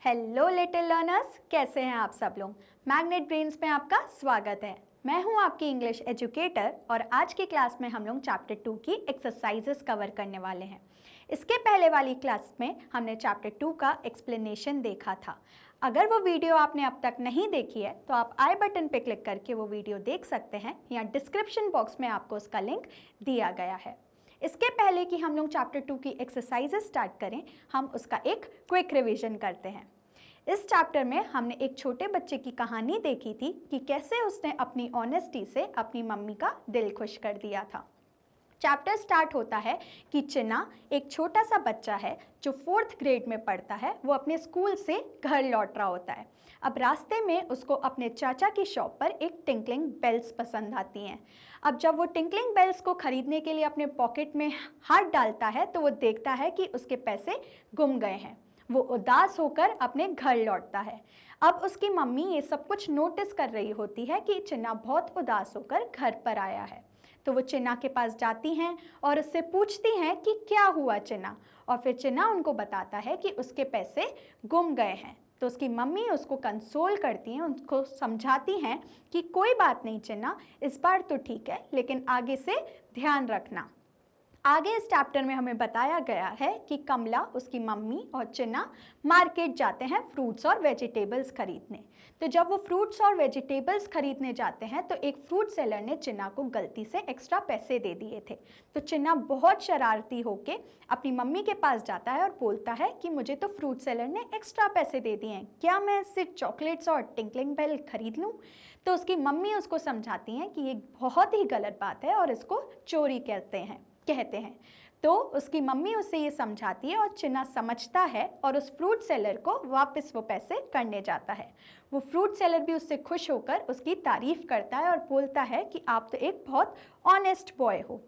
Hello little learners, कैसे हैं आप सब लोग। मैग्नेट ब्रेन्स में आपका स्वागत है। मैं हूं आपकी इंग्लिश एजुकेटर और आज की क्लास में हम लोग चैप्टर 2 की एक्सरसाइजेस कवर करने वाले हैं। इसके पहले वाली क्लास में हमने चैप्टर 2 का एक्सप्लेनेशन देखा था। अगर वो वीडियो आपने अब तक नहीं देखी है तो आप आई बटन पे क्लिक करके वो वीडियो देख सकते हैं या डिस्क्रिप्शन बॉक्स में आपको उसका लिंक दिया गया है। इसके पहले कि हम लोग चैप्टर 2 की एक्सरसाइजेस स्टार्ट करें, हम उसका एक क्विक रिवीजन करते हैं। इस चैप्टर में हमने एक छोटे बच्चे की कहानी देखी थी कि कैसे उसने अपनी ऑनेस्टी से अपनी मम्मी का दिल खुश कर दिया था। चैप्टर स्टार्ट होता है कि चिन्ना एक छोटा सा बच्चा है जो 4th ग्रेड में पढ़ता है। वो अपने स्कूल से घर लौट रहा होता है। अब रास्ते में उसको अपने चाचा की शॉप पर एक टिंकलिंग बेल्स पसंद आती हैं। अब जब वो टिंकलिंग बेल्स को खरीदने के लिए अपने पॉकेट में हाथ डालता है तो वो देखता है कि उसके पैसे गुम गए हैं। वो उदास होकर अपने घर लौटता है। अब उसकी मम्मी ये सब कुछ नोटिस कर रही होती है कि चिन्ना बहुत उदास होकर घर पर आया है। तो वो चिन्ना के पास जाती हैं और उससे पूछती हैं कि क्या हुआ चिन्ना, और फिर चिन्ना उनको बताता है कि उसके पैसे गुम गए हैं। तो उसकी मम्मी उसको कंसोल करती हैं, उसको समझाती हैं कि कोई बात नहीं चिन्ना, इस बार तो ठीक है, लेकिन आगे से ध्यान रखना। आगे इस चैप्टर में हमें बताया गया है कि कमला, उसकी मम्मी और चिन्ना मार्केट जाते हैं फ्रूट्स और वेजिटेबल्स खरीदने। तो जब वो फ्रूट्स और वेजिटेबल्स खरीदने जाते हैं तो एक फ्रूट सेलर ने चिन्ना को गलती से एक्स्ट्रा पैसे दे दिए थे। तो चिन्ना बहुत शरारती होके अपनी मम्मी के पास जाता है और बोलता है कि मुझे तो फ्रूट सेलर ने एक्स्ट्रा पैसे दे दिए हैं, क्या मैं सिर्फ चॉकलेट्स और टिंकलिंग बेल खरीद लूँ। तो उसकी मम्मी उसको समझाती हैं कि ये बहुत ही गलत बात है और इसको चोरी कहते हैं। तो उसकी मम्मी उसे ये समझाती है और चिन्ना समझता है और उस फ्रूट सेलर को वापस वो पैसे करने जाता है। वो फ्रूट सेलर भी उससे खुश होकर उसकी तारीफ करता है और बोलता है कि आप तो एक बहुत ऑनेस्ट बॉय हो।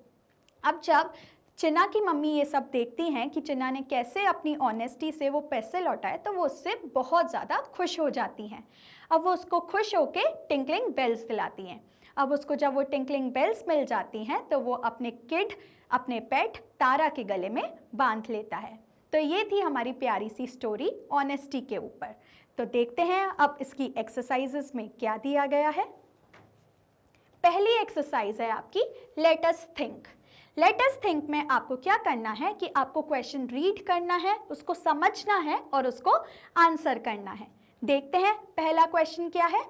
अब जब चिन्ना की मम्मी ये सब देखती हैं कि चिन्ना ने कैसे अपनी ऑनेस्टी से वो पैसे लौटाए तो वो उससे बहुत ज़्यादा खुश हो जाती हैं। अब वो उसको खुश होके टिंकलिंग बेल्स दिलाती हैं। अब उसको जब वो टिंकलिंग बेल्स मिल जाती हैं तो वो अपने पेट तारा के गले में बांध लेता है। तो ये थी हमारी प्यारी सी स्टोरी ऑनेस्टी के ऊपर। तो देखते हैं अब इसकी एक्सरसाइजेस में क्या दिया गया है। पहली एक्सरसाइज है आपकी let us think. Let us think में आपको क्या करना है कि आपको क्वेश्चन रीड करना है, उसको समझना है और उसको आंसर करना है। देखते हैं पहला क्वेश्चन क्या है।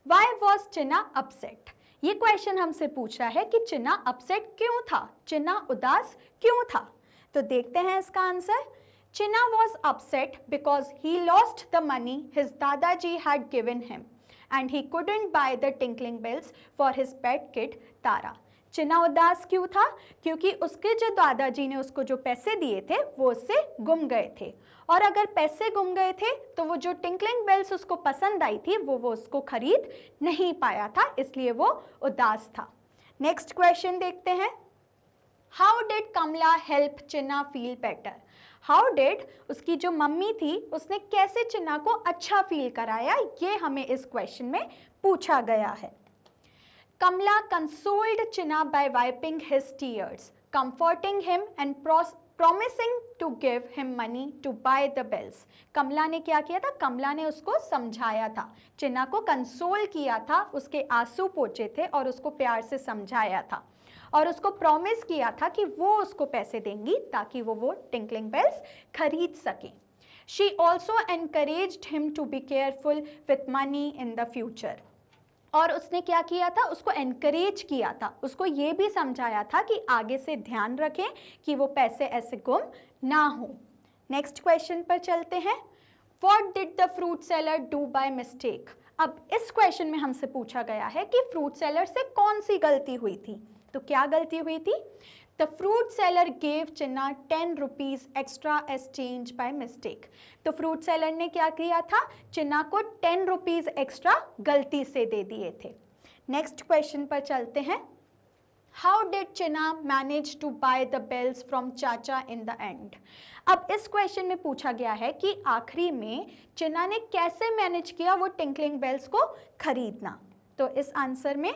Why was Chinna upset. ये क्वेश्चन हमसे पूछ रहा है कि चिन्ना अपसेट क्यों था, चिन्ना उदास क्यों था। तो देखते हैं इसका answer. Chinna was upset because he lost the money his दादाजी had given him and he couldn't buy the tinkling bells for his pet kid तारा। चिन्ना उदास क्यों था? क्योंकि उसके जो दादाजी ने उसको जो पैसे दिए थे वो उससे गुम गए थे, और अगर पैसे गुम गए थे तो वो जो टिंकलिंग बेल्स उसको पसंद आई थी वो उसको खरीद नहीं पाया था, इसलिए वो उदास था। नेक्स्ट क्वेश्चन देखते हैं। How did Kamala help Chinna feel better. How did उसकी जो मम्मी थी उसने कैसे चिन्ना को अच्छा फील कराया, ये हमें इस क्वेश्चन में पूछा गया है। Kamla consoled Chinna by wiping his tears, comforting him and promising to give him money to buy the bells. कमला ने क्या किया था? कमला ने उसको समझाया था, चिन्ना को कंसोल किया था, उसके आंसू पोंछे थे और उसको प्यार से समझाया था और उसको प्रॉमिस किया था कि वो उसको पैसे देंगी ताकि वो टिंकलिंग बेल्स खरीद सके। She also encouraged him to be careful with money in the future. और उसने क्या किया था? उसको एनकरेज किया था, उसको ये भी समझाया था कि आगे से ध्यान रखें कि वो पैसे ऐसे गुम ना हो। नेक्स्ट क्वेश्चन पर चलते हैं। What did the fruit seller do by mistake? अब इस क्वेश्चन में हमसे पूछा गया है कि फ्रूट सेलर से कौन सी गलती हुई थी। तो क्या गलती हुई थी? The fruit seller gave Chinna 10 rupees extra as change by mistake. तो फ्रूट सेलर ने क्या किया था? चिन्ना को 10 रुपीज़ एक्स्ट्रा गलती से दे दिए थे। नेक्स्ट क्वेश्चन पर चलते हैं। How did Chinna manage to buy the bells from चाचा in the end? अब इस क्वेश्चन में पूछा गया है कि आखिरी में चिन्ना ने कैसे मैनेज किया वो टिंकलिंग बेल्स को खरीदना। तो इस आंसर में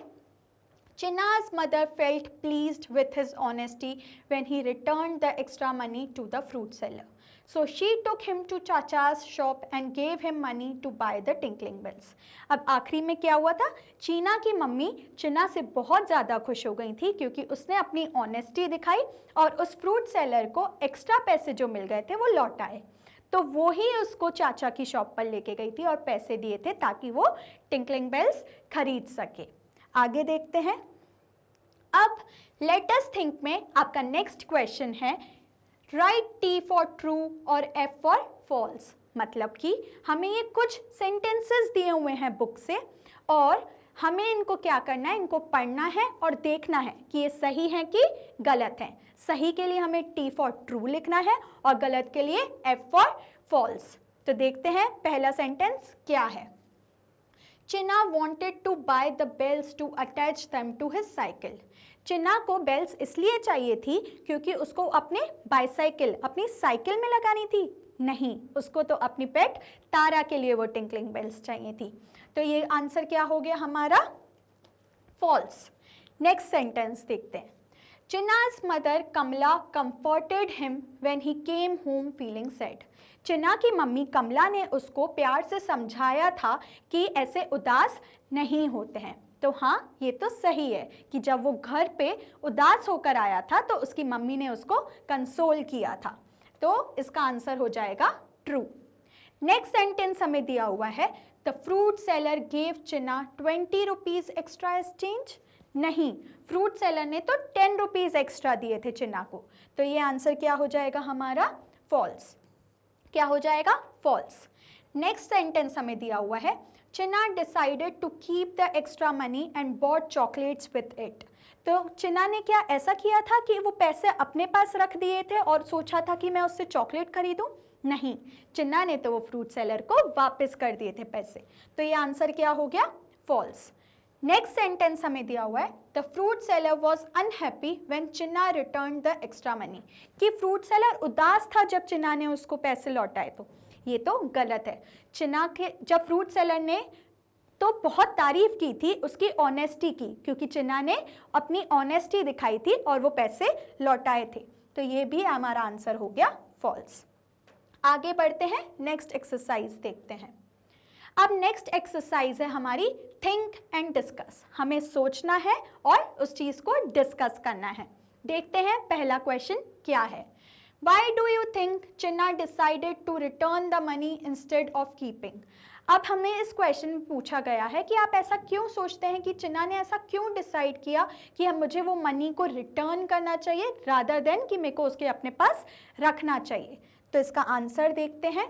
Chinna's mother felt pleased with his honesty when he returned the extra money to the fruit seller. So she took him to Chacha's shop and gave him money to buy the tinkling bells. अब आखिरी में क्या हुआ था, चीना की mummy चिन्ना से बहुत ज़्यादा खुश हो गई थी क्योंकि उसने अपनी ऑनेस्टी दिखाई और उस फ्रूट सेलर को एक्स्ट्रा पैसे जो मिल गए थे वो लौटाए। तो वो ही उसको चाचा की शॉप पर लेके गई थी और पैसे दिए थे ताकि वो टिंकलिंग बेल्स खरीद सके। आगे देखते हैं। अब लेट अस थिंक में आपका नेक्स्ट क्वेश्चन है राइट टी फॉर ट्रू और एफ फॉर फॉल्स। मतलब कि हमें ये कुछ सेंटेंसेस दिए हुए हैं बुक से और हमें इनको क्या करना है, इनको पढ़ना है और देखना है कि ये सही है कि गलत है। सही के लिए हमें टी फॉर ट्रू लिखना है और गलत के लिए एफ फॉर फॉल्स। तो देखते हैं पहला सेंटेंस क्या है। चिन्ना wanted to buy the bells to attach them to his cycle. चिन्ना को बेल्स इसलिए चाहिए थी क्योंकि उसको अपने बाईसाइकिल, अपनी साइकिल में लगानी थी। नहीं, उसको तो अपनी पेट तारा के लिए वो टिंकलिंग बेल्स चाहिए थी। तो ये आंसर क्या हो गया हमारा, फॉल्स। नेक्स्ट सेंटेंस देखते हैं। चिन्ना's mother Kamala comforted him when he came home feeling sad. चिन्ना की मम्मी कमला ने उसको प्यार से समझाया था कि ऐसे उदास नहीं होते हैं। तो हाँ, ये तो सही है कि जब वो घर पे उदास होकर आया था तो उसकी मम्मी ने उसको कंसोल किया था। तो इसका आंसर हो जाएगा ट्रू। नेक्स्ट सेंटेंस हमें दिया हुआ है the fruit seller gave Chinna 20 rupees extra as change. नहीं, फ्रूट सेलर ने तो 10 रुपीज एक्स्ट्रा दिए थे चिन्ना को। तो ये आंसर क्या हो जाएगा हमारा, फॉल्स। क्या हो जाएगा, फॉल्स। नेक्स्ट सेंटेंस हमें दिया हुआ है Chinna decided to keep the extra money and bought chocolates with it. तो चिन्ना ने क्या ऐसा किया था कि वो पैसे अपने पास रख दिए थे और सोचा था कि मैं उससे चॉकलेट खरीदूं? नहीं, चिन्ना ने तो वो फ्रूट सेलर को वापस कर दिए थे पैसे। तो ये आंसर क्या हो गया, फॉल्स। नेक्स्ट सेंटेंस हमें दिया हुआ है the fruit seller was unhappy when Chinna return the extra money. कि फ्रूट सेलर उदास था जब चिन्ना ने उसको पैसे लौटाए। तो ये तो गलत है। चिन्ना के जब फ्रूट सेलर ने तो बहुत तारीफ की थी उसकी ऑनेस्टी की, क्योंकि चिन्ना ने अपनी ऑनेस्टी दिखाई थी और वो पैसे लौटाए थे। तो ये भी हमारा आंसर हो गया फॉल्स। आगे बढ़ते हैं, नेक्स्ट एक्सरसाइज देखते हैं। अब नेक्स्ट एक्सरसाइज है हमारी थिंक एंड डिस्कस। हमें सोचना है और उस चीज़ को डिस्कस करना है। देखते हैं पहला क्वेश्चन क्या है। Why do you think Chinna decided to return the money instead of keeping? अब हमें इस क्वेश्चन में पूछा गया है कि आप ऐसा क्यों सोचते हैं कि चिन्ना ने ऐसा क्यों डिसाइड किया कि हम मुझे वो मनी को रिटर्न करना चाहिए रादर देन कि मेरे को उसके अपने पास रखना चाहिए। तो इसका आंसर देखते हैं।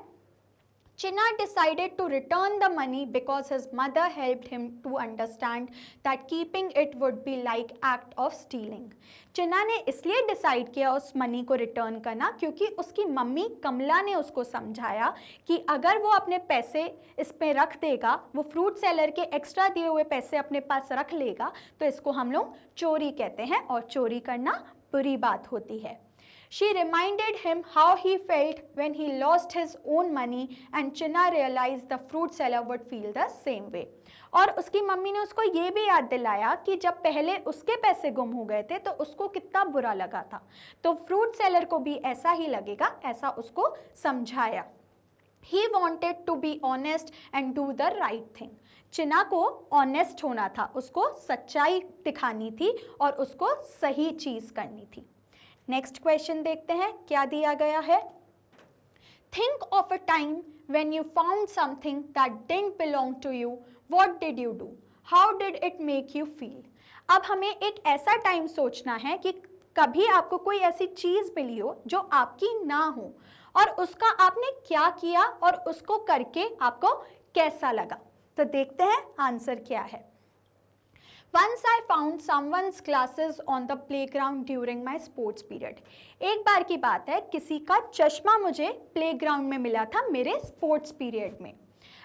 Chinna decided to return the money because his mother helped him to understand that keeping it would be like act of stealing. चिन्ना ने इसलिए डिसाइड किया उस मनी को रिटर्न करना क्योंकि उसकी मम्मी कमला ने उसको समझाया कि अगर वो अपने पैसे इस पे रख देगा, वो फ्रूट सेलर के एक्स्ट्रा दिए हुए पैसे अपने पास रख लेगा, तो इसको हम लोग चोरी कहते हैं और चोरी करना बुरी बात होती है। She reminded him how he felt when he lost his own money and Chinna realized the fruit seller would feel the same way. और उसकी मम्मी ने उसको ये भी याद दिलाया कि जब पहले उसके पैसे गुम हो गए थे तो उसको कितना बुरा लगा था। तो फ्रूट सेलर को भी ऐसा ही लगेगा, ऐसा उसको समझाया। He wanted to be honest and do the right thing. चिन्ना को ऑनेस्ट होना था, उसको सच्चाई दिखानी थी और उसको सही चीज़ करनी थी। नेक्स्ट क्वेश्चन देखते हैं क्या दिया गया है। Think of a time when you found something that didn't belong to you, what did you do, how did it make you feel. अब हमें एक ऐसा टाइम सोचना है कि कभी आपको कोई ऐसी चीज़ मिली हो जो आपकी ना हो और उसका आपने क्या किया और उसको करके आपको कैसा लगा। तो देखते हैं आंसर क्या है। Once I found someone's glasses on the playground during my sports period. एक बार की बात है, किसी का चश्मा मुझे प्लेग्राउंड में मिला था मेरे स्पोर्ट्स पीरियड में।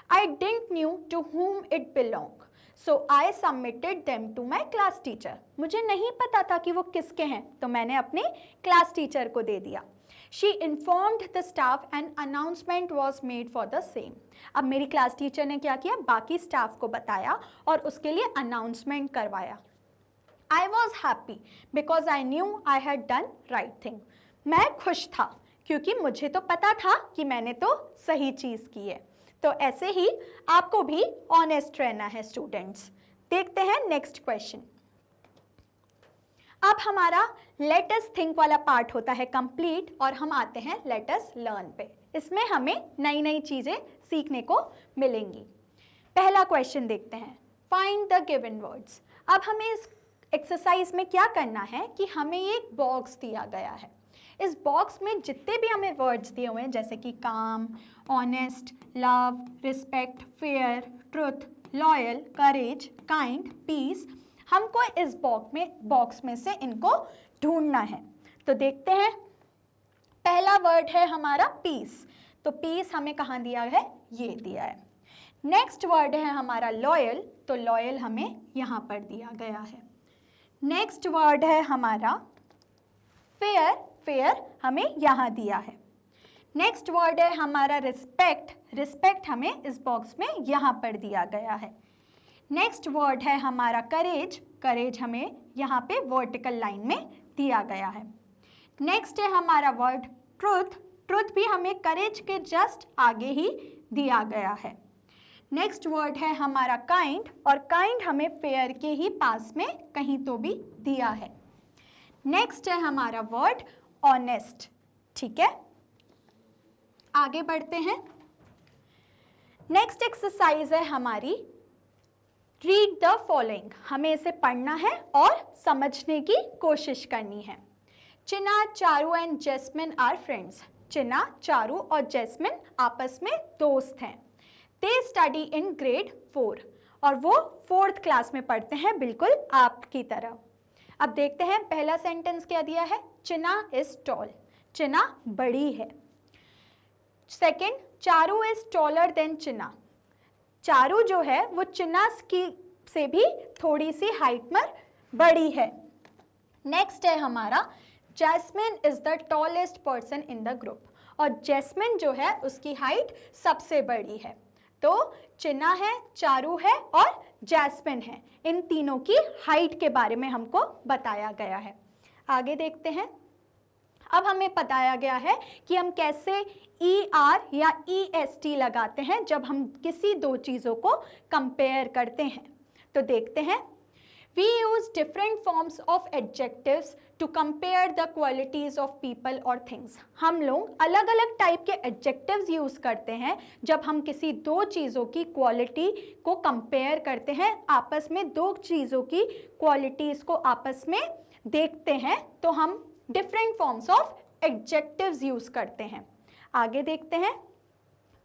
I didn't knew to whom it belonged, so I submitted them to my class teacher. मुझे नहीं पता था कि वो किसके हैं, तो मैंने अपने क्लास टीचर को दे दिया। She informed the staff and announcement was made for the same. अब मेरी क्लास टीचर ने क्या किया, बाकी स्टाफ को बताया और उसके लिए अनाउंसमेंट करवाया। I was happy because I knew I had done right thing. मैं खुश था क्योंकि मुझे तो पता था कि मैंने तो सही चीज़ की है। तो ऐसे ही आपको भी ऑनेस्ट रहना है स्टूडेंट्स। देखते हैं नेक्स्ट क्वेश्चन। अब हमारा लेट अस थिंक वाला पार्ट होता है कंप्लीट और हम आते हैं लेट अस लर्न पे। इसमें हमें नई नई चीज़ें सीखने को मिलेंगी। पहला क्वेश्चन देखते हैं, फाइंड द गिवन वर्ड्स। अब हमें इस एक्सरसाइज में क्या करना है कि हमें एक बॉक्स दिया गया है। इस बॉक्स में जितने भी हमें वर्ड्स दिए हुए हैं जैसे कि calm, honest, love, respect, fair, truth, loyal, courage, kind, peace, हमको इस बॉक्स में से इनको ढूंढना है। तो देखते हैं, पहला वर्ड है हमारा पीस। तो पीस हमें कहाँ दिया है? ये दिया है। नेक्स्ट वर्ड है हमारा लॉयल। तो लॉयल हमें यहाँ पर दिया गया है। नेक्स्ट वर्ड है हमारा फेयर। फेयर हमें यहाँ दिया है। नेक्स्ट वर्ड है हमारा रिस्पेक्ट। रिस्पेक्ट हमें इस बॉक्स में यहाँ पर दिया गया है। नेक्स्ट वर्ड है हमारा करेज। करेज हमें यहाँ पे वर्टिकल लाइन में दिया गया है। नेक्स्ट है हमारा वर्ड ट्रुथ। ट्रुथ भी हमें करेज के जस्ट आगे ही दिया गया है। नेक्स्ट वर्ड है हमारा काइंड और काइंड हमें फेयर के ही पास में कहीं तो भी दिया है। नेक्स्ट है हमारा वर्ड ऑनेस्ट। ठीक है, आगे बढ़ते हैं। नेक्स्ट एक्सरसाइज है हमारी रीड द फॉलोइंग। हमें इसे पढ़ना है और समझने की कोशिश करनी है। Chinna, Charu and Jasmine are friends. Chinna, Charu और जैस्मिन आपस में दोस्त हैं। दे स्टडी इन ग्रेड 4 और वो 4th क्लास में पढ़ते हैं, बिल्कुल आपकी तरह। अब देखते हैं पहला सेंटेंस क्या दिया है। चिना इज टॉल। चिना बड़ी है। Second, Charu is taller than Chinna. Charu जो है वो चिना की से भी थोड़ी सी हाइट में बड़ी है। नेक्स्ट है हमारा Jasmine is the tallest person in the group और जैस्मिन जो है उसकी हाइट सबसे बड़ी है। तो चिना है, चारू है और जैस्मिन है। इन तीनों की हाइट के बारे में हमको बताया गया है। आगे देखते हैं। अब हमें बताया गया है कि हम कैसे ER या EST लगाते हैं जब हम किसी दो चीज़ों को कंपेयर करते हैं। तो देखते हैं। We use different forms of adjectives to compare the qualities of people or things. हम लोग अलग अलग टाइप के adjectives यूज़ करते हैं जब हम किसी दो चीज़ों की क्वालिटी को कंपेयर करते हैं, आपस में दो चीज़ों की क्वालिटीज़ को आपस में देखते हैं, तो हम different forms of adjectives use करते हैं। आगे देखते हैं।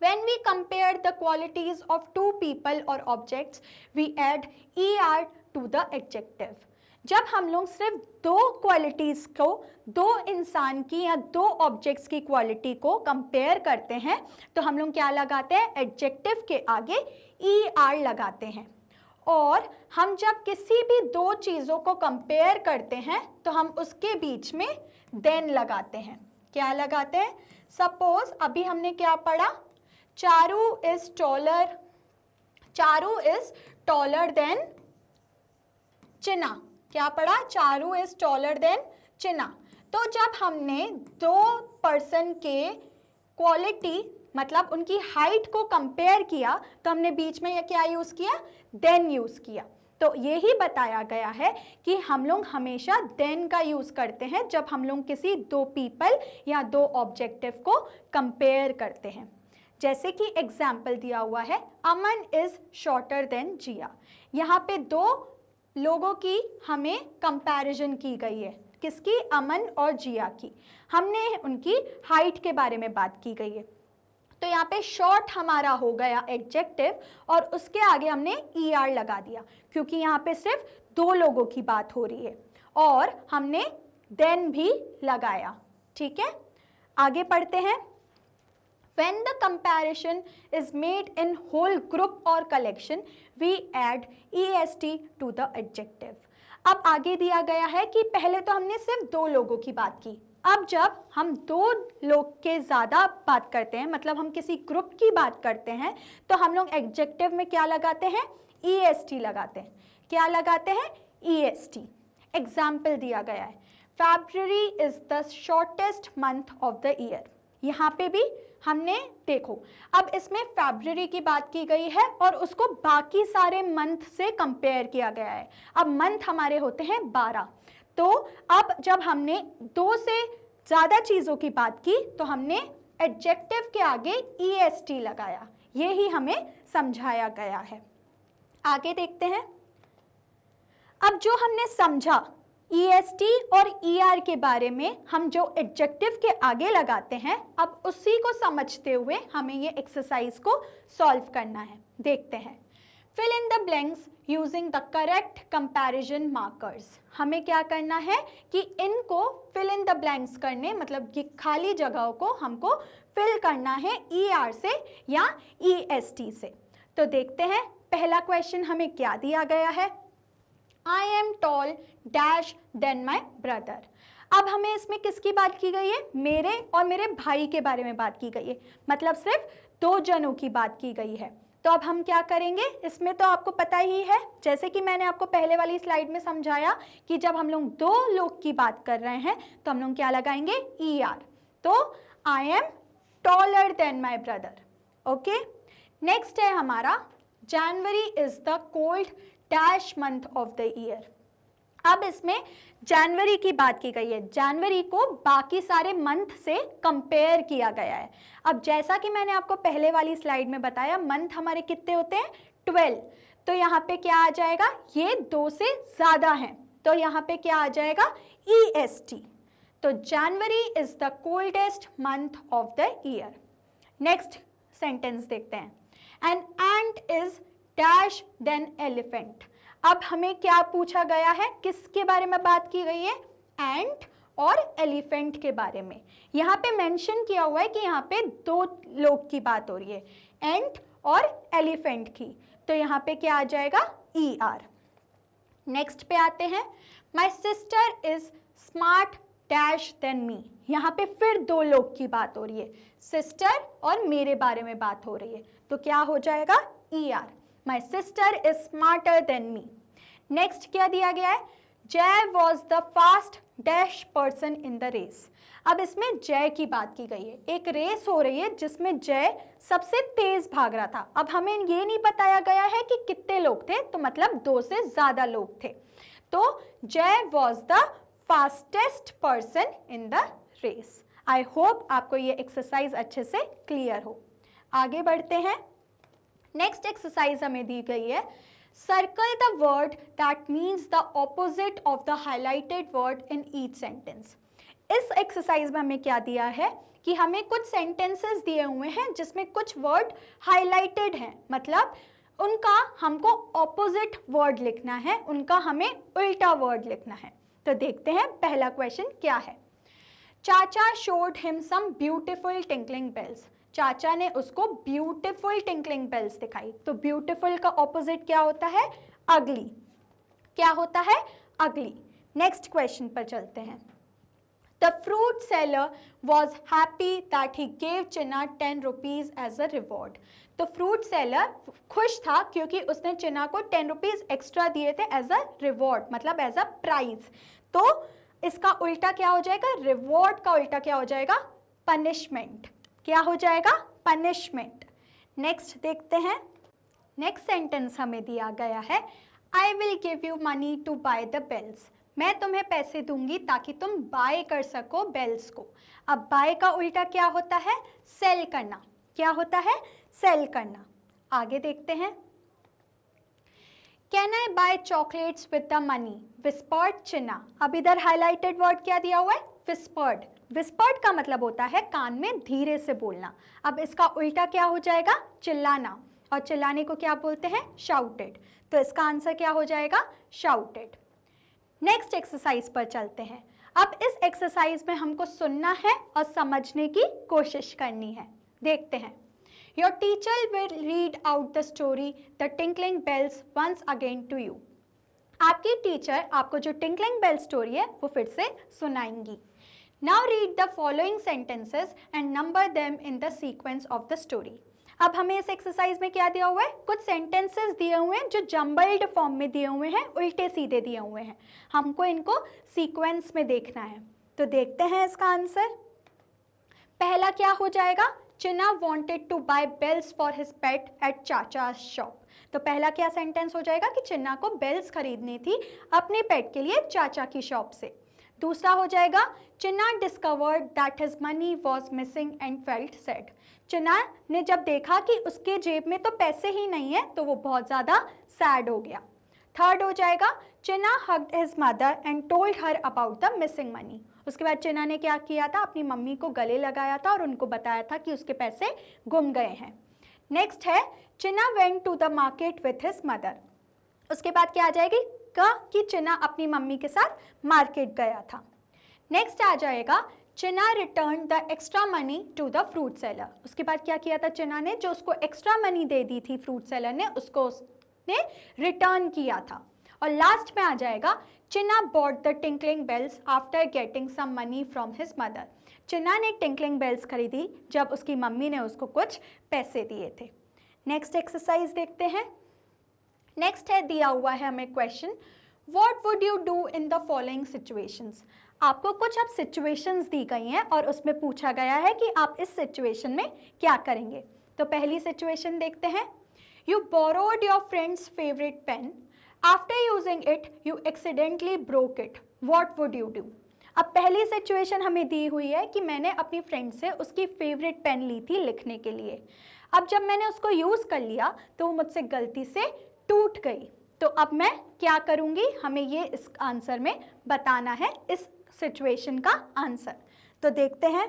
When we compare the qualities of two people or objects, we add ER to the adjective. जब हम लोग सिर्फ दो क्वालिटीज़ को, दो इंसान की या दो ऑब्जेक्ट्स की क्वालिटी को कंपेयर करते हैं तो हम लोग क्या लगाते हैं? एडजेक्टिव के आगे ER लगाते हैं। और हम जब किसी भी दो चीज़ों को कंपेयर करते हैं तो हम उसके बीच में देन लगाते हैं। क्या लगाते हैं? सपोज अभी हमने क्या पढ़ा? चारू इज टॉलर देन चिना। क्या पढ़ा? चारू इज टॉलर देन चिना। तो जब हमने दो पर्सन के क्वालिटी मतलब उनकी हाइट को कंपेयर किया तो हमने बीच में ये क्या यूज़ किया? देन यूज़ किया। तो यही बताया गया है कि हम लोग हमेशा देन का यूज़ करते हैं जब हम लोग किसी दो पीपल या दो ऑब्जेक्टिव को कंपेयर करते हैं। जैसे कि एग्जाम्पल दिया हुआ है, अमन इज़ शॉर्टर देन जिया। यहाँ पे दो लोगों की हमें कंपैरिजन की गई है। किसकी? अमन और जिया की। हमने उनकी हाइट के बारे में बात की गई है। तो यहाँ पे शॉर्ट हमारा हो गया एडजेक्टिव और उसके आगे हमने ER लगा दिया क्योंकि यहाँ पे सिर्फ दो लोगों की बात हो रही है और हमने देन भी लगाया। ठीक है, आगे पढ़ते हैं। When the comparison is made in whole group or collection, we add EST to the adjective. अब आगे दिया गया है कि पहले तो हमने सिर्फ दो लोगों की बात की। अब जब हम दो लोग के ज़्यादा बात करते हैं, मतलब हम किसी ग्रुप की बात करते हैं, तो हम लोग एडजेक्टिव में क्या लगाते हैं? EST लगाते हैं। क्या लगाते हैं? EST। एग्जाम्पल दिया गया है, February is the shortest month of the year. यहाँ पे भी हमने देखो, अब इसमें फरवरी की बात की गई है और उसको बाकी सारे मंथ से कंपेयर किया गया है। अब मंथ हमारे होते हैं 12, तो अब जब हमने 2 से ज़्यादा चीज़ों की बात की तो हमने एडजेक्टिव के आगे EST लगाया, ये ही हमें समझाया गया है। आगे देखते हैं। अब जो हमने समझा EST और ER के बारे में, हम जो एडजेक्टिव के आगे लगाते हैं, अब उसी को समझते हुए हमें ये एक्सरसाइज को सॉल्व करना है। देखते हैं। Fill in the blanks using the correct comparison markers. हमें क्या करना है कि इनको फिल इन द ब्लैंक्स करने, मतलब कि खाली जगहों को हमको फिल करना है ER से या EST से। तो देखते हैं, पहला क्वेश्चन हमें क्या दिया गया है। I am tall dash than my brother। अब हमें इसमें किसकी बात की गई है, मेरे और मेरे भाई के बारे में बात की गई है, मतलब सिर्फ 2 जनों की बात की गई है। तो अब हम क्या करेंगे, इसमें तो आपको पता ही है, जैसे कि मैंने आपको पहले वाली स्लाइड में समझाया कि जब हम लोग 2 लोग की बात कर रहे हैं तो हम लोग क्या लगाएंगे, ER। तो I am taller than my brother। Okay, next है हमारा जनवरी is the cold dash month of the year. अब इसमें जनवरी की बात की गई है, जनवरी को बाकी सारे मंथ से कंपेयर किया गया है। अब जैसा कि मैंने आपको पहले वाली स्लाइड में बताया, मंथ हमारे कितने होते हैं, 12। तो यहाँ पे क्या आ जाएगा, ये 2 से ज़्यादा हैं, तो यहाँ पे क्या आ जाएगा, EST। तो January is the coldest month of the year. Next sentence देखते हैं। An ant is dash than elephant. अब हमें क्या पूछा गया है, किसके बारे में बात की गई है, एंट और एलिफेंट के बारे में। यहाँ पे मेंशन किया हुआ है कि यहाँ पे 2 लोग की बात हो रही है, एंट और एलिफेंट की, तो यहाँ पे क्या आ जाएगा, ER। नेक्स्ट पे आते हैं। माई sister is smart dash than me. यहाँ पे फिर 2 लोग की बात हो रही है, सिस्टर और मेरे बारे में बात हो रही है, तो क्या हो जाएगा, ER। My sister is smarter than me. Next क्या दिया गया है, Jay was the fast dash person in the race. अब इसमें जय की बात की गई है, एक रेस हो रही है जिसमें जय सबसे तेज भाग रहा था। अब हमें ये नहीं बताया गया है कि कितने लोग थे, तो मतलब 2 से ज़्यादा लोग थे। तो Jay was the fastest person in the race. I hope आपको ये एक्सरसाइज अच्छे से क्लियर हो। आगे बढ़ते हैं। नेक्स्ट एक्सरसाइज हमें दी गई है, circle the word that means the opposite of the highlighted word in each sentence. इस एक्सरसाइज में हमें क्या दिया है कि हमें कुछ सेंटेंसेस दिए हुए हैं जिसमें कुछ वर्ड हाईलाइटेड हैं, मतलब उनका हमको ऑपोजिट वर्ड लिखना है, उनका हमें उल्टा वर्ड लिखना है। तो देखते हैं पहला क्वेश्चन क्या है। Chacha showed him some beautiful tinkling bells. चाचा ने उसको ब्यूटिफुल टिंकलिंग बेल्स दिखाई। तो ब्यूटिफुल का ऑपोजिट क्या होता है, अगली। क्या होता है, अगली। नेक्स्ट क्वेश्चन पर चलते हैं। The fruit seller was happy that he gave Chinna 10 rupees as a reward. तो फ्रूट सेलर खुश था क्योंकि उसने चिन्ना को 10 रुपीज एक्स्ट्रा दिए थे एज अ रिवॉर्ड, मतलब एज अ प्राइज। तो इसका उल्टा क्या हो जाएगा, रिवॉर्ड का उल्टा क्या हो जाएगा, पनिशमेंट। क्या हो जाएगा, पनिशमेंट। नेक्स्ट देखते हैं। नेक्स्ट सेंटेंस हमें दिया गया है, I will give you money to buy the bells. मैं तुम्हें पैसे दूंगी ताकि तुम बाय कर सको बेल्स को। अब बाय का उल्टा क्या होता है, सेल करना। क्या होता है, सेल करना। आगे देखते हैं। Can I buy chocolates with the money, whispered Chinna. अब इधर हाईलाइटेड वर्ड क्या दिया हुआ है, विस्पर्ड। विस्पर्ड का मतलब होता है कान में धीरे से बोलना। अब इसका उल्टा क्या हो जाएगा, चिल्लाना, और चिल्लाने को क्या बोलते हैं, शाउटेड। तो इसका आंसर क्या हो जाएगा, शाउटेड। नेक्स्ट एक्सरसाइज पर चलते हैं। अब इस एक्सरसाइज में हमको सुनना है और समझने की कोशिश करनी है। देखते हैं। Your teacher will read out the story the tinkling bells once again to you. आपकी टीचर आपको जो टिंकलिंग बेल स्टोरी है वो फिर से सुनाएंगी। Now read the following sentences and number them in the sequence of the story। अब हमें इस एक्सरसाइज में क्या दिया हुआ है, कुछ सेंटेंसेस दिए हुए हैं जो जम्बल्ड फॉर्म में दिए हुए हैं, उल्टे सीधे दिए हुए हैं। हमको इनको सीक्वेंस में देखना है। तो देखते हैं इसका आंसर। पहला क्या हो जाएगा, चिन्ना wanted to buy bells for his pet at चाचा's shop। तो पहला क्या सेंटेंस हो जाएगा कि चिन्ना को बेल्स खरीदनी थी अपने पेट के लिए चाचा की शॉप से। दूसरा हो जाएगा, Chinna discovered that his money was missing and felt sad. Chinna ने जब देखा कि उसके जेब में तो पैसे ही नहीं है तो वो बहुत ज़्यादा सैड हो गया। थर्ड हो जाएगा, Chinna hugged his mother and told her about the missing money. उसके बाद चिन्ना ने क्या किया था, अपनी मम्मी को गले लगाया था और उनको बताया था कि उसके पैसे गुम गए हैं। नेक्स्ट है, Chinna went to the market with his mother. उसके बाद क्या आ जाएगी कि चिन्ना अपनी मम्मी के साथ मार्केट गया था। नेक्स्ट आ जाएगा, Chinna return the extra money to the fruit seller. उसके बाद क्या किया था चिन्ना ने, जो उसको एक्स्ट्रा मनी दे दी थी फ्रूट सेलर ने, उसको उसने रिटर्न किया था। और लास्ट में आ जाएगा, Chinna bought the tinkling bells after getting some money from his mother. Chinna ने टिंकलिंग बेल्स खरीदी जब उसकी मम्मी ने उसको कुछ पैसे दिए थे। नेक्स्ट एक्सरसाइज देखते हैं। नेक्स्ट है, दिया हुआ है हमें question, what would you do in the following situations. आपको कुछ अब सिचुएशंस दी गई हैं और उसमें पूछा गया है कि आप इस सिचुएशन में क्या करेंगे। तो पहली सिचुएशन देखते हैं, you borrowed your friend's favourite pen, after using it you accidentally broke it, what would you do. अब पहली सिचुएशन हमें दी हुई है कि मैंने अपनी फ्रेंड से उसकी फेवरेट पेन ली थी लिखने के लिए। अब जब मैंने उसको यूज़ कर लिया तो वो मुझसे गलती से टूट गई। तो अब मैं क्या करूँगी, हमें ये इस आंसर में बताना है इस सिचुएशन का आंसर। तो देखते हैं,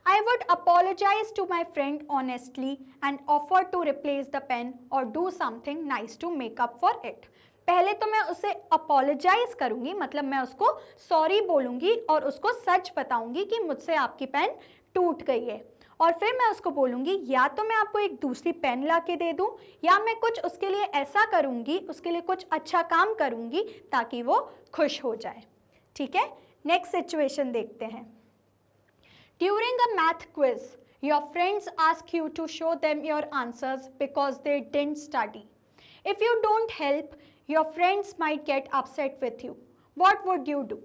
I would apologize to my friend honestly and offer to replace the pen or do something nice to make up for it। पहले तो मैं उसे अपोलोजाइज करूँगी, मतलब मैं उसको सॉरी बोलूँगी और उसको सच बताऊँगी कि मुझसे आपकी पेन टूट गई है। और फिर मैं उसको बोलूँगी या तो मैं आपको एक दूसरी पेन ला के दे दूँ या मैं कुछ उसके लिए ऐसा करूँगी, उसके लिए कुछ अच्छा काम करूँगी ताकि वो खुश हो जाए। ठीक है, नेक्स्ट सिचुएशन देखते हैं। During a math quiz, your friends ask you to show them your answers because they didn't study. If you don't help, your friends might get upset with you. What would you do?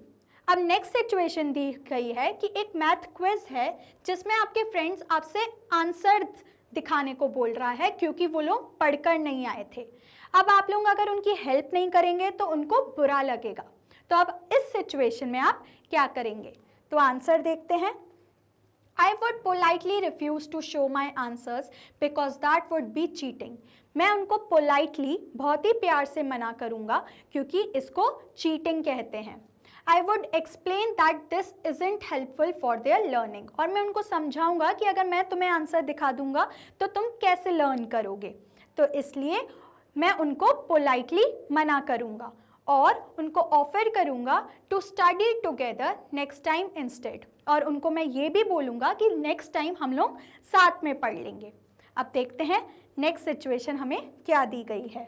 अब next situation दी गई है कि एक math quiz है जिसमें आपके friends आपसे answer दिखाने को बोल रहा है क्योंकि वो लोग पढ़कर नहीं आए थे। अब आप लोग अगर उनकी हेल्प नहीं करेंगे तो उनको बुरा लगेगा। तो अब इस सिचुएशन में आप क्या करेंगे? तो आंसर देखते हैं। I would politely refuse to show my answers because that would be cheating. मैं उनको politely बहुत ही प्यार से मना करूँगा क्योंकि इसको cheating कहते हैं। I would explain that this isn't helpful for their learning. और मैं उनको समझाऊँगा कि अगर मैं तुम्हें आंसर दिखा दूँगा तो तुम कैसे लर्न करोगे। तो इसलिए मैं उनको politely मना करूँगा और उनको ऑफर करूँगा to study together next time instead. और उनको मैं ये भी बोलूँगा कि नेक्स्ट टाइम हम लोग साथ में पढ़ लेंगे। अब देखते हैं नेक्स्ट सिचुएशन हमें क्या दी गई है।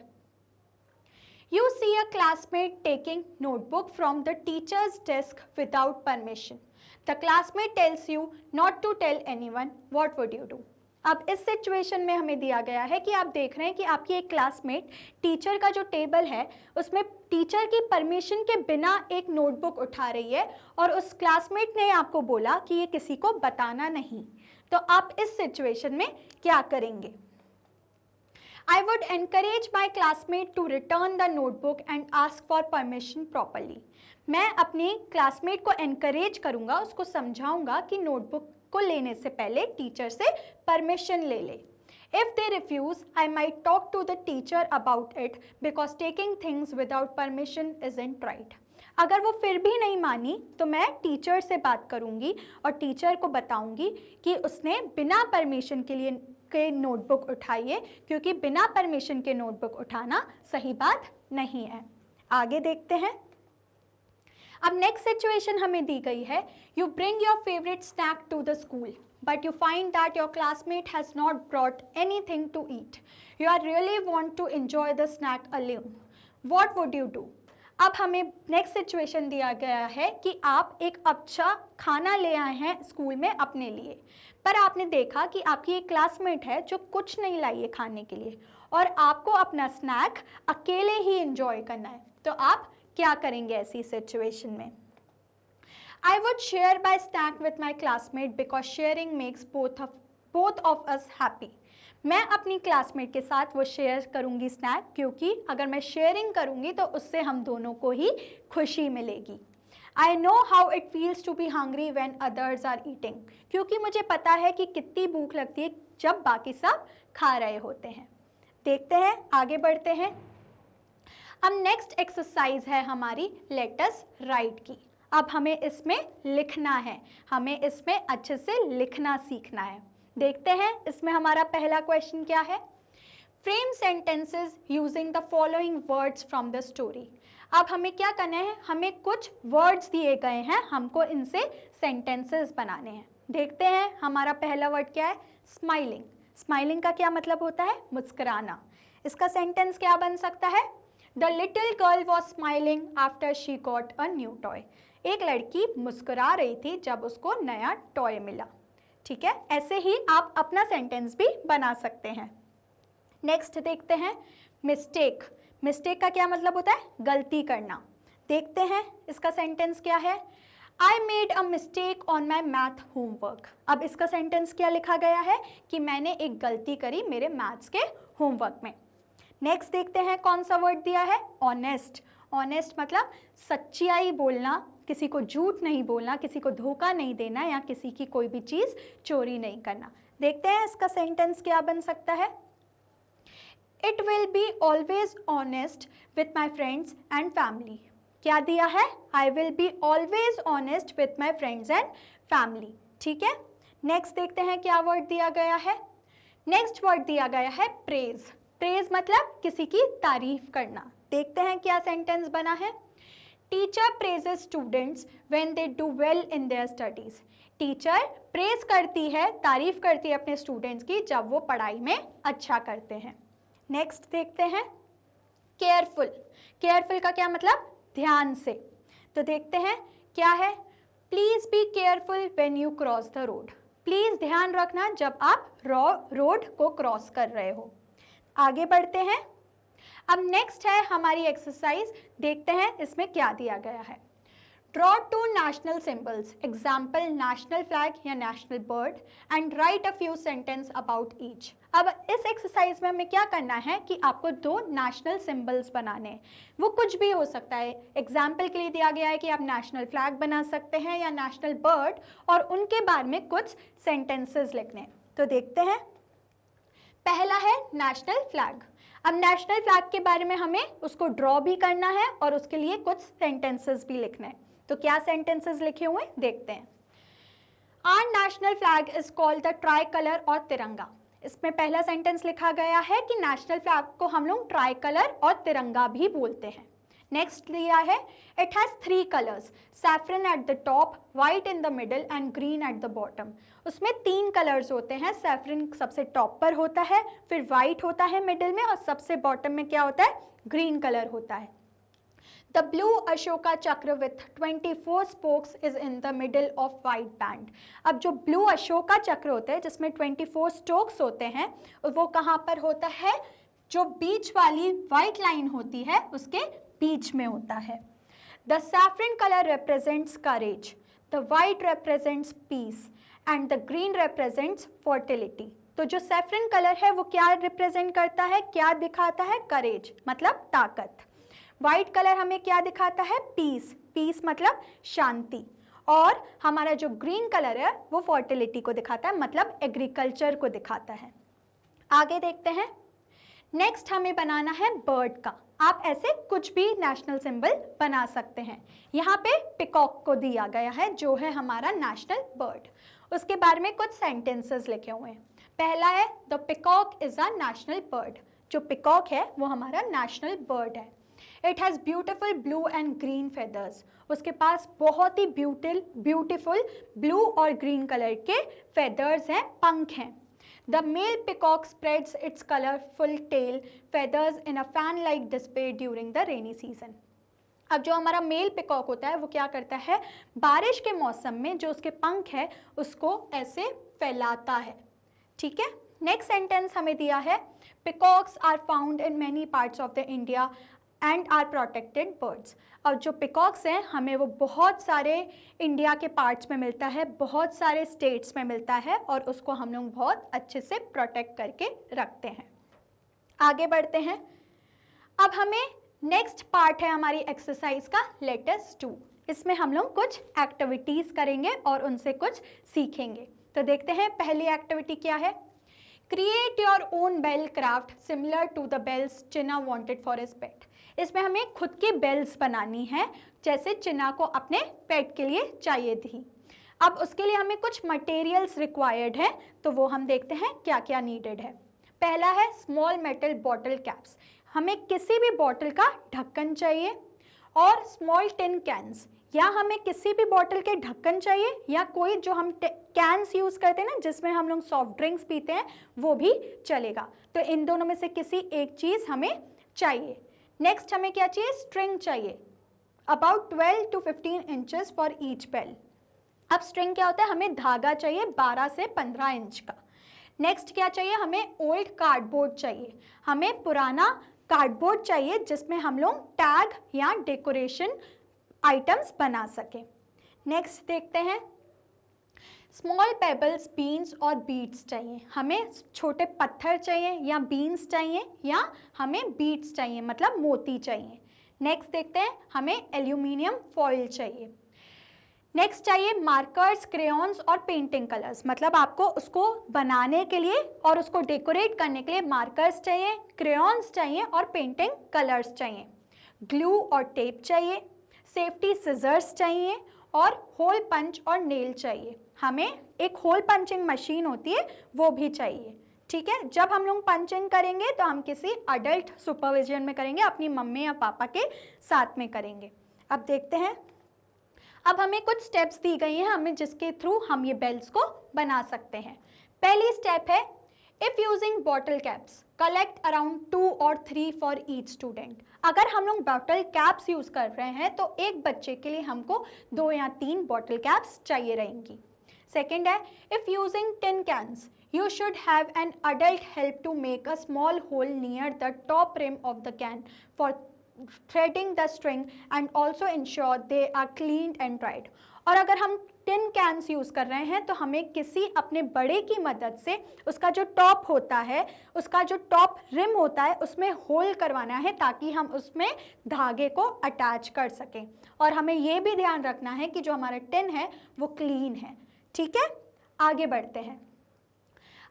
You see a classmate taking notebook from the teacher's desk without permission. The classmate tells you not to tell anyone, what would you do. अब इस सिचुएशन में हमें दिया गया है कि आप देख रहे हैं कि आपकी एक क्लासमेट टीचर का जो टेबल है उसमें टीचर की परमिशन के बिना एक नोटबुक उठा रही है और उस क्लासमेट ने आपको बोला कि ये किसी को बताना नहीं। तो आप इस सिचुएशन में क्या करेंगे? I would encourage my classmate to return the notebook and ask for permission properly. मैं अपनी क्लासमेट को एनकरेज करूँगा, उसको समझाऊँगा कि नोटबुक को लेने से पहले टीचर से परमिशन ले ले। If they refuse, I might talk to the teacher about it because taking things without permission isn't right. अगर वो फिर भी नहीं मानी तो मैं टीचर से बात करूँगी और टीचर को बताऊँगी कि उसने बिना परमिशन के नोटबुक उठाई है क्योंकि बिना परमिशन के नोटबुक उठाना सही बात नहीं है। आगे देखते हैं। अब नेक्स्ट सिचुएशन हमें दी गई है। You bring your favourite snack to the school but you find that your classmate has not brought anything to eat. You are really want to enjoy the snack alone, what would you do. अब हमें next situation दिया गया है कि आप एक अच्छा खाना ले आए हैं स्कूल में अपने लिए, पर आपने देखा कि आपकी एक क्लासमेट है जो कुछ नहीं लाई है खाने के लिए और आपको अपना स्नैक अकेले ही एंजॉय करना है। तो आप क्या करेंगे ऐसी सिचुएशन में? I would share my snack with my classmate because sharing makes both of us happy. मैं अपनी क्लासमेट के साथ वो शेयर करूँगी स्नैक, क्योंकि अगर मैं शेयरिंग करूँगी तो उससे हम दोनों को ही खुशी मिलेगी. I know how it feels to be hungry when others are eating. क्योंकि मुझे पता है कि कितनी भूख लगती है जब बाकी सब खा रहे होते हैं. देखते हैं, आगे बढ़ते हैं. अब नेक्स्ट एक्सरसाइज है हमारी लेट अस राइट की. अब हमें इसमें लिखना है, हमें इसमें अच्छे से लिखना सीखना है. देखते हैं इसमें हमारा पहला क्वेश्चन क्या है. Frame sentences using the following words from the story. अब हमें क्या करना है, हमें कुछ वर्ड्स दिए गए हैं, हमको इनसे सेंटेंसेस बनाने हैं. देखते हैं हमारा पहला वर्ड क्या है, स्माइलिंग. स्माइलिंग का क्या मतलब होता है, मुस्कुराना. इसका सेंटेंस क्या बन सकता है, the little girl was smiling after she got a new toy. एक लड़की मुस्कुरा रही थी जब उसको नया टॉय मिला. ठीक है, ऐसे ही आप अपना सेंटेंस भी बना सकते हैं. नेक्स्ट देखते हैं मिस्टेक. मिस्टेक का क्या मतलब होता है, गलती करना. देखते हैं इसका सेंटेंस क्या है, I made a mistake on my math homework. अब इसका सेंटेंस क्या लिखा गया है कि मैंने एक गलती करी मेरे मैथ्स के होमवर्क में. नेक्स्ट देखते हैं कौन सा वर्ड दिया है, ऑनेस्ट. ऑनेस्ट मतलब सच्चाई बोलना, किसी को झूठ नहीं बोलना, किसी को धोखा नहीं देना या किसी की कोई भी चीज़ चोरी नहीं करना. देखते हैं इसका सेंटेंस क्या बन सकता है, it will be always honest with my friends and family. क्या दिया है, I will be always honest with my friends and family. ठीक है, नेक्स्ट देखते हैं क्या वर्ड दिया गया है. नेक्स्ट वर्ड दिया गया है प्रेज. प्रेज मतलब किसी की तारीफ करना. देखते हैं क्या सेंटेंस बना है, teacher praises students when they do well in their studies. Teacher praise करती है, तारीफ करती है अपने स्टूडेंट्स की जब वो पढ़ाई में अच्छा करते हैं. नेक्स्ट देखते हैं केयरफुल. केयरफुल का क्या मतलब, ध्यान से. तो देखते हैं क्या है, please be careful when you cross the road. Please ध्यान रखना जब आप रोड को क्रॉस कर रहे हो. आगे बढ़ते हैं. अब नेक्स्ट है हमारी एक्सरसाइज. देखते हैं इसमें क्या दिया गया है, draw two national symbols, example national flag या national bird, and write a few sentence about each. अब इस एक्सरसाइज में हमें क्या करना है कि आपको दो नेशनल सिंबल्स बनाने हैं. वो कुछ भी हो सकता है. एग्जाम्पल के लिए दिया गया है कि आप नेशनल फ्लैग बना सकते हैं या नेशनल बर्ड, और उनके बारे में कुछ सेंटेंसेस लिखने. तो देखते हैं, पहला है नेशनल फ्लैग. अब नेशनल फ्लैग के बारे में हमें उसको ड्रॉ भी करना है और उसके लिए कुछ सेंटेंसेस भी लिखने हैं. तो क्या सेंटेंसेस लिखे हुए देखते हैं. Our national flag is called the tricolour और तिरंगा. इसमें पहला सेंटेंस लिखा गया है कि नेशनल फ्लैग को हम लोग ट्राई कलर और तिरंगा भी बोलते हैं. नेक्स्ट दिया है, it has 3 colours, saffron eight the top, white in the middle and green at the bottom. उसमें 3 कलर्स होते हैं. सैफरन सबसे टॉप पर होता है, फिर वाइट होता है मिडिल में, और सबसे बॉटम में क्या होता है, ग्रीन कलर होता है. द ब्लू अशोका चक्र with 24 spokes is in the middle of white band. अब जो ब्लू अशोका चक्र होता है जिसमें 24 स्पोक्स होते हैं, वो कहाँ पर होता है, जो बीच वाली वाइट लाइन होती है उसके बीच में होता है. The saffron colour represents courage, the white represents peace and the green represents fertility. तो जो सैफरन कलर है वो क्या रिप्रेजेंट करता है, क्या दिखाता है, करेज मतलब ताकत. वाइट कलर हमें क्या दिखाता है, पीस. पीस मतलब शांति. और हमारा जो ग्रीन कलर है वो फर्टिलिटी को दिखाता है, मतलब एग्रीकल्चर को दिखाता है. आगे देखते हैं. नेक्स्ट हमें बनाना है बर्ड का. आप ऐसे कुछ भी नेशनल सिंबल बना सकते हैं. यहाँ पे पिकॉक को दिया गया है जो है हमारा नेशनल बर्ड. उसके बारे में कुछ सेंटेंसेस लिखे हुए हैं. पहला है, the peacock is a national bird. जो पिकॉक है वो हमारा नेशनल बर्ड है. It has beautiful blue and green feathers. उसके पास बहुत ही ब्यूटिफुल ब्लू और ग्रीन कलर के फेदर्स हैं, पंख हैं. The male peacock spreads its colorful tail feathers in a fan-like display during the rainy season. अब जो हमारा मेल पिकॉक होता है वो क्या करता है, बारिश के मौसम में जो उसके पंख है उसको ऐसे फैलाता है. ठीक है. नेक्स्ट सेंटेंस हमें दिया है, peacocks are found in many parts of the India and are protected birds. और जो पिकॉक्स हैं हमें वो बहुत सारे इंडिया के पार्ट्स में मिलता है, बहुत सारे स्टेट्स में मिलता है और उसको हम लोग बहुत अच्छे से प्रोटेक्ट करके रखते हैं। आगे बढ़ते हैं। अब हमें नेक्स्ट पार्ट है हमारी एक्सरसाइज का, लेट अस डू। इसमें हम लोग कुछ एक्टिविटीज़ करेंगे और उनसे कुछ सीखेंगे। तो देखते हैं पहली एक्टिविटी क्या है। Create your own bell craft similar to the bells Chinna wanted for his pet. इसमें हमें खुद की बेल्स बनानी है जैसे चिना को अपने पेट के लिए चाहिए थी। अब उसके लिए हमें कुछ मटेरियल्स रिक्वायर्ड है, तो वो हम देखते हैं क्या क्या नीडेड है। पहला है स्मॉल मेटल बॉटल कैप्स। हमें किसी भी बॉटल का ढक्कन चाहिए, और स्मॉल टिन कैंस, या हमें किसी भी बॉटल के ढक्कन चाहिए या कोई जो हम कैंस यूज़ करते हैं ना जिसमें हम लोग सॉफ्ट ड्रिंक्स पीते हैं, वो भी चलेगा। तो इन दोनों में से किसी एक चीज़ हमें चाहिए। नेक्स्ट हमें क्या चाहिए, स्ट्रिंग चाहिए, about 12 to 15 inches for each bell. अब स्ट्रिंग क्या होता है, हमें धागा चाहिए 12 से 15 इंच का। नेक्स्ट क्या चाहिए, हमें ओल्ड कार्डबोर्ड चाहिए, हमें पुराना कार्डबोर्ड चाहिए जिसमें हम लोग टैग या डेकोरेशन आइटम्स बना सकें। नेक्स्ट देखते हैं, स्मॉल पेबल्स, बीन्स और बीड्स चाहिए। हमें छोटे पत्थर चाहिए या बीन्स चाहिए या हमें बीड्स चाहिए मतलब मोती चाहिए। नेक्स्ट देखते हैं, हमें एल्यूमिनियम फॉइल चाहिए। नेक्स्ट चाहिए मार्कर्स, क्रेयॉन्स और पेंटिंग कलर्स, मतलब आपको उसको बनाने के लिए और उसको डेकोरेट करने के लिए मार्कर्स चाहिए, क्रेयॉन्स चाहिए और पेंटिंग कलर्स चाहिए। ग्लू और टेप चाहिए, सेफ्टी सिजर्स चाहिए और होल पंच और नेल चाहिए। हमें एक होल पंचिंग मशीन होती है वो भी चाहिए। ठीक है, जब हम लोग पंचिंग करेंगे तो हम किसी अडल्ट सुपरविजन में करेंगे, अपनी मम्मी या पापा के साथ में करेंगे। अब देखते हैं, अब हमें कुछ स्टेप्स दी गई हैं हमें जिसके थ्रू हम ये बेल्स को बना सकते हैं। पहली स्टेप है, if using bottle caps collect around 2 or 3 for each student. अगर हम लोग बॉटल कैप्स यूज़ कर रहे हैं तो एक बच्चे के लिए हमको 2 या 3 बॉटल कैप्स चाहिए रहेंगी। सेकेंड है, if using tin cans you should have an adult help to make a small hole near the top rim of the can for threading the string and also ensure they are cleaned and dried। और अगर हम tin cans use कर रहे हैं तो हमें किसी अपने बड़े की मदद से उसका जो टॉप होता है, उसका जो टॉप रिम होता है उसमें होल करवाना है ताकि हम उसमें धागे को अटैच कर सकें। और हमें ये भी ध्यान रखना है कि जो हमारा टिन है वो क्लीन है। ठीक है, आगे बढ़ते हैं।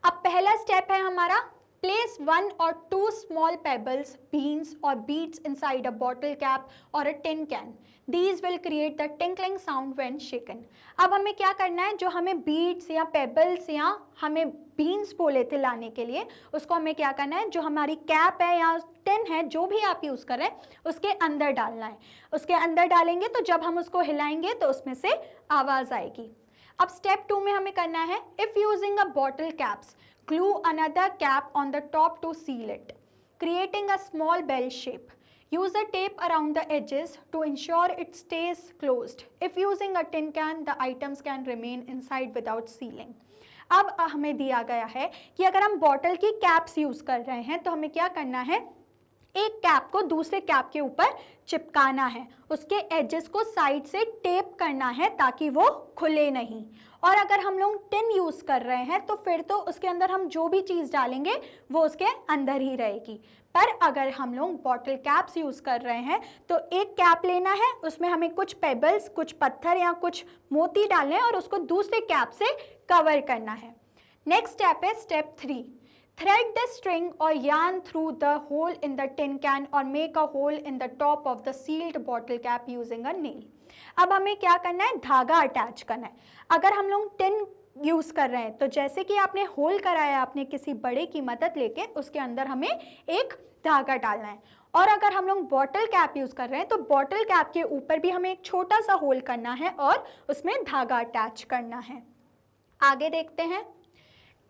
अब पहला स्टेप है हमारा, place 1 or 2 small pebbles, beans और beads inside a bottle cap और a tin can. These will create the tinkling sound when shaken. अब हमें क्या करना है, जो हमें बीड्स या पेबल्स या हमें बीन्स बोले थे लाने के लिए, उसको हमें क्या करना है, जो हमारी कैप है या टिन है जो भी आप यूज़ कर रहे हैं उसके अंदर डालना है। उसके अंदर डालेंगे तो जब हम उसको हिलाएंगे तो उसमें से आवाज़ आएगी। अब स्टेप 2 में हमें करना है, if using a bottle caps glue another cap on the top to seal it, creating a small bell shape. Use a tape around the edges to ensure it stays closed. If using a tin can, the items can remain inside without sealing. अब हमें दिया गया है कि अगर हम bottle की caps use कर रहे हैं तो हमें क्या करना है, एक कैप को दूसरे कैप के ऊपर चिपकाना है, उसके एजेस को साइड से टेप करना है ताकि वो खुले नहीं। और अगर हम लोग टिन यूज़ कर रहे हैं तो फिर तो उसके अंदर हम जो भी चीज़ डालेंगे वो उसके अंदर ही रहेगी। पर अगर हम लोग बॉटल कैप्स यूज़ कर रहे हैं तो एक कैप लेना है, उसमें हमें कुछ पेबल्स, कुछ पत्थर या कुछ मोती डालने हैं और उसको दूसरे कैप से कवर करना है। नेक्स्ट स्टेप है step 3, thread the string or yarn through the hole in the tin can or make a hole in the top of the sealed bottle cap using a nail। अब हमें क्या करना है, धागा attach करना है। अगर हम लोग टिन यूज़ कर रहे हैं तो जैसे कि आपने होल कराया अपने किसी बड़े की मदद लेके, उसके अंदर हमें एक धागा डालना है। और अगर हम लोग बॉटल कैप यूज़ कर रहे हैं तो बॉटल कैप के ऊपर भी हमें एक छोटा सा होल करना है और उसमें धागा अटैच करना है। आगे देखते हैं,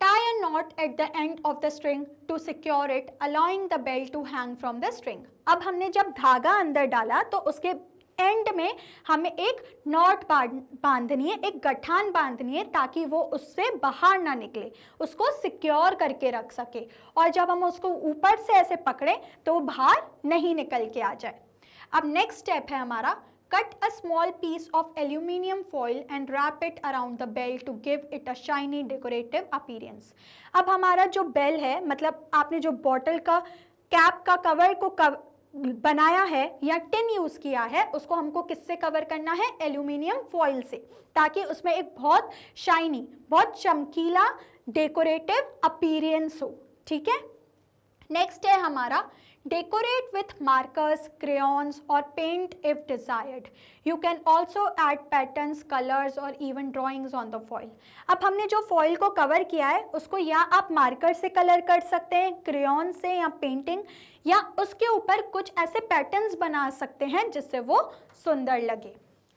tie a knot at the end of the string to secure it, allowing the bell to hang from the string। अब हमने जब धागा अंदर डाला तो उसके एंड में हमें एक नॉट बांधनी है, एक गठान बांधनी है, ताकि वो उससे बाहर ना निकले, उसको सिक्योर करके रख सके, और जब हम उसको ऊपर से ऐसे पकड़ें तो वो बाहर नहीं निकल के आ जाए। अब नेक्स्ट स्टेप है हमारा, cut a small piece of aluminum foil and wrap it around the bell to give it a shiny decorative appearance। अब हमारा जो बेल है, मतलब आपने जो बॉटल का कैप का कवर को बनाया है या टिन यूज किया है, उसको हमको किससे कवर करना है? एल्यूमिनियम फॉइल से, ताकि उसमें एक बहुत शाइनी, बहुत चमकीला डेकोरेटिव अपीयरेंस हो। ठीक है। नेक्स्ट है हमारा, डेकोरेट विथ मार्कर्स, crayons और paint if desired. You can also add patterns, colours और even drawings on the foil. अब हमने जो फॉइल को कवर किया है उसको या आप मार्कर से कलर कर सकते हैं, क्रेयॉन से या पेंटिंग, या उसके ऊपर कुछ ऐसे पैटर्न्स बना सकते हैं जिससे वो सुंदर लगे।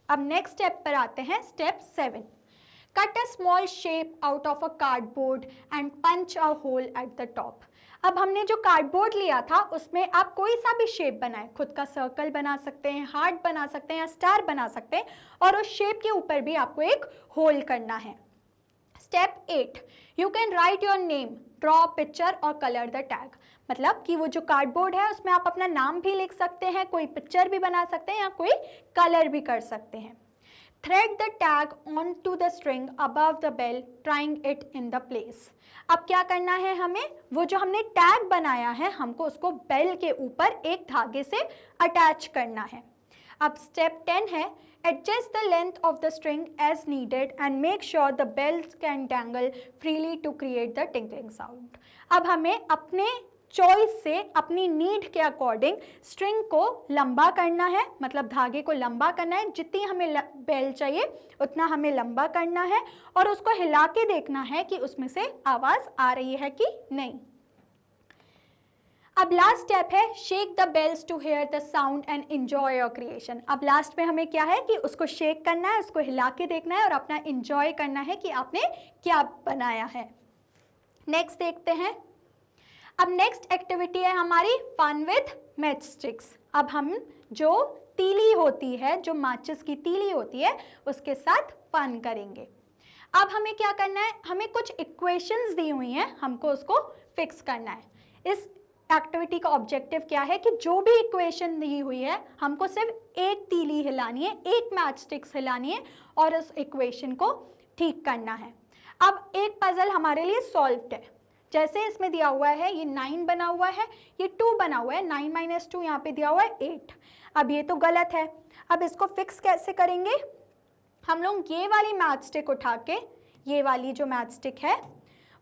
अब नेक्स्ट स्टेप पर आते हैं, step 7। Cut a small shape out of a cardboard and punch a hole at the top. अब हमने जो कार्डबोर्ड लिया था उसमें आप कोई सा भी शेप बनाएं, खुद का सर्कल बना सकते हैं, हार्ट बना सकते हैं या स्टार बना सकते हैं, और उस शेप के ऊपर भी आपको एक होल करना है। Step 8, you can write your name, draw picture और कलर द टैग। मतलब कि वो जो कार्डबोर्ड है उसमें आप अपना नाम भी लिख सकते हैं, कोई पिक्चर भी बना सकते हैं या कोई कलर भी कर सकते हैं। Thread the tag onto the string above the bell, tying it in the place। अब क्या करना है हमें? वो जो हमने टैग बनाया है हमको उसको बेल के ऊपर एक धागे से अटैच करना है। अब स्टेप 10 है, adjust the length of the string as needed and make sure the bells can dangle freely to create the tinkling sound। अब हमें अपने चॉइस से, अपनी नीड के अकॉर्डिंग स्ट्रिंग को लंबा करना है, मतलब धागे को लंबा करना है, जितनी हमें बेल चाहिए उतना हमें लंबा करना है, और उसको हिला के देखना है कि उसमें से आवाज आ रही है कि नहीं। अब लास्ट स्टेप है, shake the bells to hear the sound and enjoy your creation. अब लास्ट में हमें क्या है कि उसको शेक करना है, उसको हिला के देखना है और अपना एंजॉय करना है कि आपने क्या बनाया है। नेक्स्ट देखते हैं। अब नेक्स्ट एक्टिविटी है हमारी फन विथ मैचस्टिक्स। अब हम जो तीली होती है, जो माचिस की तीली होती है, उसके साथ फन करेंगे। अब हमें क्या करना है, हमें कुछ इक्वेशंस दी हुई हैं, हमको उसको फिक्स करना है। इस एक्टिविटी का ऑब्जेक्टिव क्या है कि जो भी इक्वेशन दी हुई है हमको सिर्फ एक तीली हिलानी है, एक मैचस्टिक्स हिलानी है और उस इक्वेशन को ठीक करना है। अब एक पजल हमारे लिए सॉल्व्ड है। जैसे इसमें दिया हुआ है ये 9 बना हुआ है, ये 2 बना हुआ है, 9 - 2 यहाँ पे दिया हुआ है 8। अब ये तो गलत है। अब इसको फिक्स कैसे करेंगे? हम लोग ये वाली मैचस्टिक उठा के, ये वाली जो मैचस्टिक है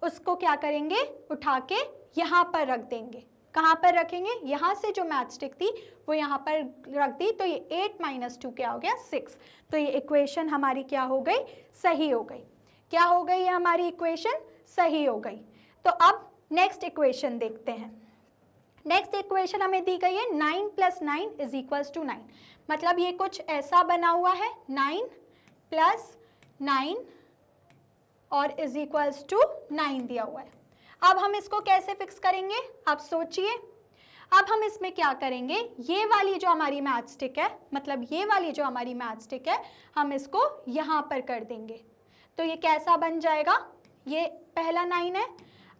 उसको क्या करेंगे, उठा के यहाँ पर रख देंगे। कहाँ पर रखेंगे? यहाँ से जो मैचस्टिक थी वो यहाँ पर रख दी, तो ये 8 - 2 क्या हो गया? 6। तो ये इक्वेशन हमारी क्या हो गई? सही हो गई। क्या हो गई? ये हमारी इक्वेशन सही हो गई। तो अब नेक्स्ट इक्वेशन देखते हैं। नेक्स्ट इक्वेशन हमें दी गई है 9 + 9 = 9। मतलब ये कुछ ऐसा बना हुआ है, 9 + 9 और =9 दिया हुआ है। अब हम इसको कैसे फिक्स करेंगे? आप सोचिए। अब हम इसमें क्या करेंगे, ये वाली जो हमारी मैचस्टिक है, मतलब ये वाली जो हमारी मैचस्टिक है, हम इसको यहाँ पर कर देंगे। तो ये कैसा बन जाएगा? ये पहला 9 है।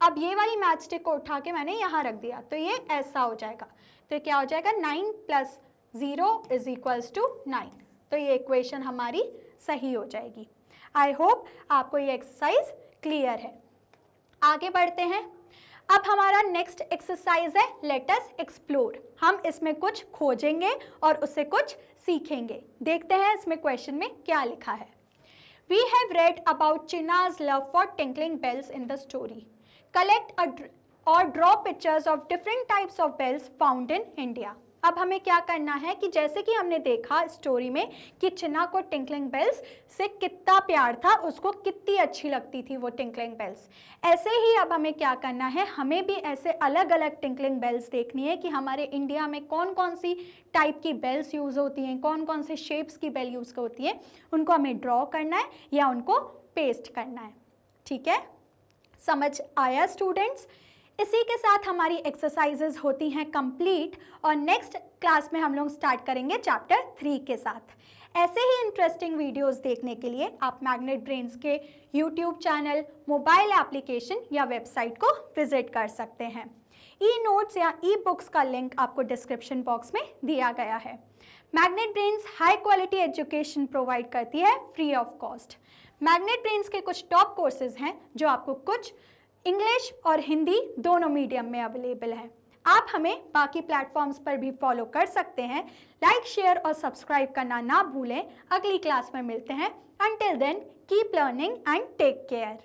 अब ये वाली मैचस्टिक को उठा के मैंने यहाँ रख दिया, तो ये ऐसा हो जाएगा। तो ये क्या हो जाएगा? 9 + 0 = 9। तो ये इक्वेशन हमारी सही हो जाएगी। आई होप आपको ये एक्सरसाइज क्लियर है। आगे बढ़ते हैं। अब हमारा नेक्स्ट एक्सरसाइज है लेट अस एक्सप्लोर। हम इसमें कुछ खोजेंगे और उससे कुछ सीखेंगे। देखते हैं इसमें क्वेश्चन में क्या लिखा है। We have read about Chinna's love for tinkling bells in the story. Collect or draw pictures of different types of bells found in India. अब हमें क्या करना है कि जैसे कि हमने देखा स्टोरी में कि चिन्ना को टिंकलिंग बेल्स से कितना प्यार था, उसको कितनी अच्छी लगती थी वो टिंकलिंग बेल्स, ऐसे ही अब हमें क्या करना है, हमें भी ऐसे अलग अलग टिंकलिंग बेल्स देखनी है कि हमारे इंडिया में कौन कौन सी टाइप की बेल्स यूज़ होती हैं, कौन कौन से शेप्स की बेल यूज़ होती है, उनको हमें ड्रॉ करना है या उनको पेस्ट करना है। ठीक है, समझ आया स्टूडेंट्स? इसी के साथ हमारी एक्सरसाइजेज होती हैं कंप्लीट और नेक्स्ट क्लास में हम लोग स्टार्ट करेंगे चैप्टर 3 के साथ। ऐसे ही इंटरेस्टिंग वीडियोस देखने के लिए आप मैग्नेट ब्रेन्स के यूट्यूब चैनल, मोबाइल एप्लीकेशन या वेबसाइट को विजिट कर सकते हैं। ई नोट्स या ई बुक्स का लिंक आपको डिस्क्रिप्शन बॉक्स में दिया गया है। Magnet brains high quality education provide करती है free of cost. Magnet brains के कुछ टॉप कोर्सेज हैं जो आपको कुछ इंग्लिश और हिंदी दोनों मीडियम में अवेलेबल हैं। आप हमें बाकी प्लेटफॉर्म्स पर भी फॉलो कर सकते हैं। लाइक, शेयर और सब्सक्राइब करना ना भूलें। अगली क्लास में मिलते हैं। Until then keep learning and take care.